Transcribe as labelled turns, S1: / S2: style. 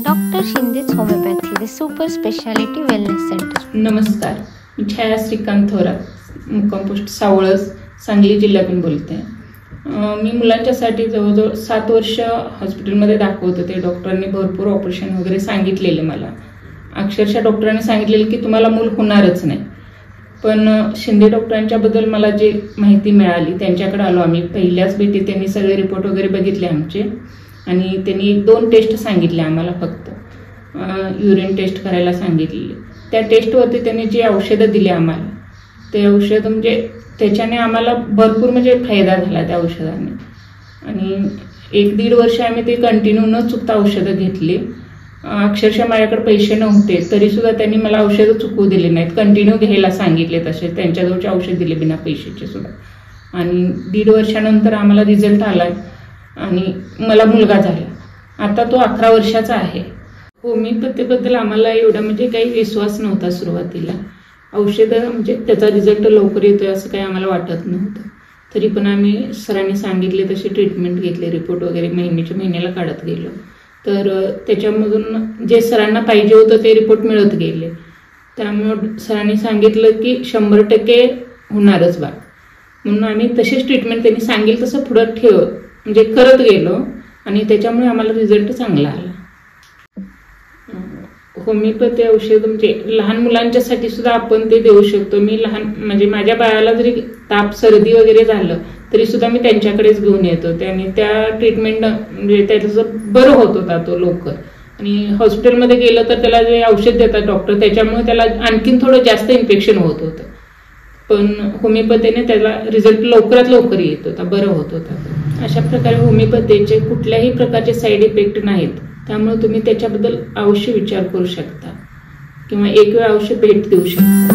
S1: Doctor शिंदेच homeopathy the super speciality wellness centre.
S2: नमस्कार, मी छाया श्रीकांत थोरात, मुक्कामपोस्ट सावळस, सांगली जिल्ह्यातून बोलते। मी मुलांच्यासाठी जवळजवळ 7 वर्ष हॉस्पिटलमध्ये दाखवत होते। डॉक्टरांनी भरपूर ऑपरेशन वगैरे सांगितलेले मला, अक्षरशः डॉक्टरांनी सांगितलेले की तुम्हाला मूल होणारच नाही। पण शिंदे डॉक्टरांच्याबद्दल मला जी माहिती मिळाली, त्यांच्याकडे आलो आम्ही। पहिल्याच भेटीत त्यांनी सगळे रिपोर्ट वगैरे बघितले आमचे आणि त्यांनी 2 टेस्ट सांगितले आम्हाला, फक्त युरिन टेस्ट करायला सांगितले। त्या टेस्टवरती त्यांनी जी औषधं दिली आम्हाला, ते औषध म्हणजे त्याच्याने आम्हाला भरपूर म्हणजे फायदा झाला त्या औषधाने। आणि 1-1.5 वर्ष आम्ही ते कंटिन्यू न चुकता औषधं घेतली। अक्षरशः माझ्याकडे पैसे नव्हते तरी सुद्धा त्यांनी मला औषधं चुकवू दिले नाहीत, कंटिन्यू घ्यायला सांगितले। तसे त्यांच्याजवळचे औषध दिले बिना पैशाचे सुद्धा। आणि 1.5 वर्षानंतर आम्हाला रिझल्ट आला आणि मला मुलगा झाला। आता तो 11 वर्षाचा आहे। होमिओपॅथीबद्दल आम्हाला एवढा म्हणजे काही विश्वास नव्हता सुरुवातीला। औषधं म्हणजे त्याचा रिझल्ट लवकर येतोय असं काही आम्हाला वाटत नव्हतं। तरी पण आम्ही सरांनी सांगितले तशी ट्रीटमेंट घेतली, रिपोर्ट वगैरे महिन्याला काढत गेलो। तर त्याच्यामधून जे सरांना पाहिजे होतं ते रिपोर्ट मिळत गेले। त्यामुळे सरांनी सांगितलं की 100% होणारच बाळ, म्हणून आम्ही तशीच ट्रीटमेंट त्यांनी सांगेल तसं पुढं म्हणजे करत गेलो आणि त्याच्यामुळे आम्हाला रिझल्ट चांगला आला। होमिओपॅथी औषध म्हणजे लहान मुलांच्यासाठी सुद्धा आपण ते देऊ शकतो। मी म्हणजे माझ्या बाळाला जरी ताप सर्दी वगैरे झालं तरी सुद्धा मी त्यांच्याकडेच घेऊन येत होते आणि त्या ट्रीटमेंट म्हणजे त्याचं बरं होत होता तो लवकर। आणि हॉस्पिटलमध्ये गेलं तर त्याला जे औषध देतात डॉक्टर, त्याच्यामुळे त्याला आणखीन थोडं जास्त इन्फेक्शन होत होतं। पण होमिओपॅथीने त्याला रिझल्ट लवकरात लवकर येत होता, बरं होत होता। अशा प्रकारे होमिओपॅथीचे कुठल्याही प्रकारचे साईड इफेक्ट नाहीत, त्यामुळे तुम्ही त्याच्याबद्दल अवश्य विचार करू शकता किंवा एक वेळ अवश्य भेट देऊ शकता।